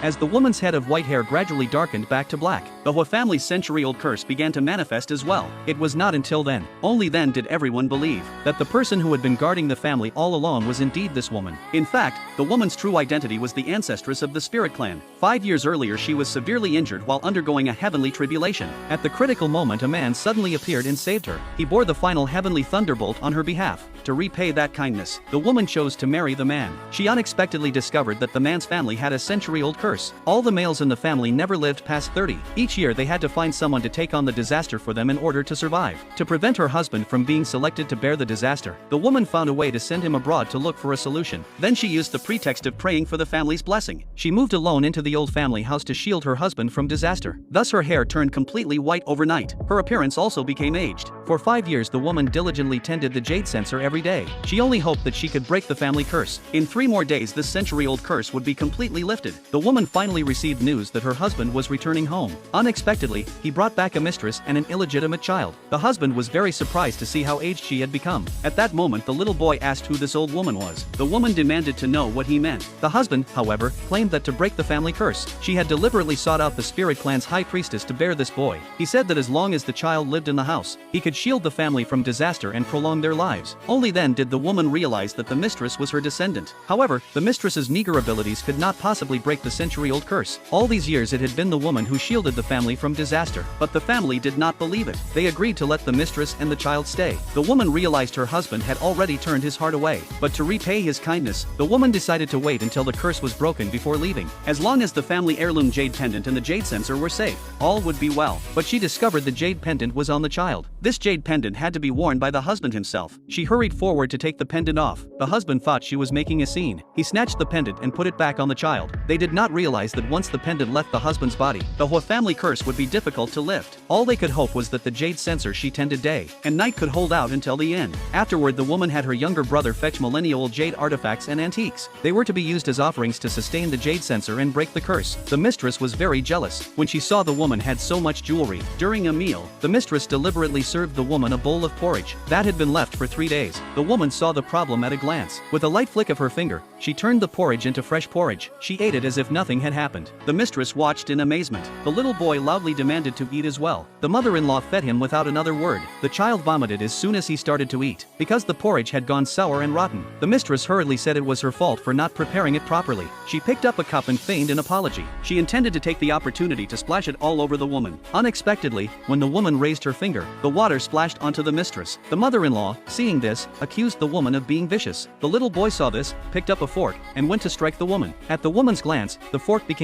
As the woman's head of white hair gradually darkened back to black, the Hua family's century-old curse began to manifest as well. It was not until then, only then did everyone believe, that the person who had been guarding the family all along was indeed this woman. In fact, the woman's true identity was the ancestress of the Spirit Clan. 5 years earlier she was severely injured while undergoing a heavenly tribulation. At the critical moment a man suddenly appeared and saved her. He bore the final heavenly thunderbolt on her behalf. To repay that kindness, the woman chose to marry the man. She unexpectedly discovered that the man's family had a century-old curse. All the males in the family never lived past 30. Each year they had to find someone to take on the disaster for them in order to survive. To prevent her husband from being selected to bear the disaster, the woman found a way to send him abroad to look for a solution. Then she used the pretext of praying for the family's blessing. She moved alone into the old family house to shield her husband from disaster. Thus her hair turned completely white overnight. Her appearance also became aged. For 5 years the woman diligently tended the jade censer every day. She only hoped that she could break the family curse. In 3 more days this century-old curse would be completely lifted. The woman finally received news that her husband was returning home. Unexpectedly, he brought back a mistress and an illegitimate child. The husband was very surprised to see how aged she had become. At that moment the little boy asked who this old woman was. The woman demanded to know what he meant. The husband, however, claimed that to break the family curse, she had deliberately sought out the Spirit Clan's high priestess to bear this boy. He said that as long as the child lived in the house, he could shield the family from disaster and prolong their lives. Only then did the woman realize that the mistress was her descendant. However, the mistress's meager abilities could not possibly break the century-old curse. All these years it had been the woman who shielded the family from disaster, but the family did not believe it. They agreed to let the mistress and the child stay. The woman realized her husband had already turned his heart away, but to repay his kindness, the woman decided to wait until the curse was broken before leaving. As long as the family heirloom jade pendant and the jade censer were safe, all would be well. But she discovered the jade pendant was on the child. This jade pendant had to be worn by the husband himself. She hurried forward to take the pendant off. The husband thought she was making a scene. He snatched the pendant and put it back on the child. They did not realize that once the pendant left the husband's body, the Hua family curse would be difficult to lift. All they could hope was that the jade censer she tended day and night could hold out until the end. Afterward the woman had her younger brother fetch millennial-old jade artifacts and antiques. They were to be used as offerings to sustain the jade censer and break the curse. The mistress was very jealous when she saw the woman had so much jewelry. During a meal, the mistress deliberately served the woman a bowl of porridge that had been left for 3 days. The woman saw the problem at a glance. With a light flick of her finger, she turned the porridge into fresh porridge. She ate it as if nothing had happened. The mistress watched in amazement. The little boy loudly demanded to eat as well. The mother-in-law fed him without another word. The child vomited as soon as he started to eat, because the porridge had gone sour and rotten. The mistress hurriedly said it was her fault for not preparing it properly. She picked up a cup and feigned an apology. She intended to take the opportunity to splash it all over the woman. Unexpectedly, when the woman raised her finger, the water splashed onto the mistress. The mother-in-law, seeing this, accused the woman of being vicious. The little boy saw this, picked up a fork, and went to strike the woman. At the woman's glance, the fork became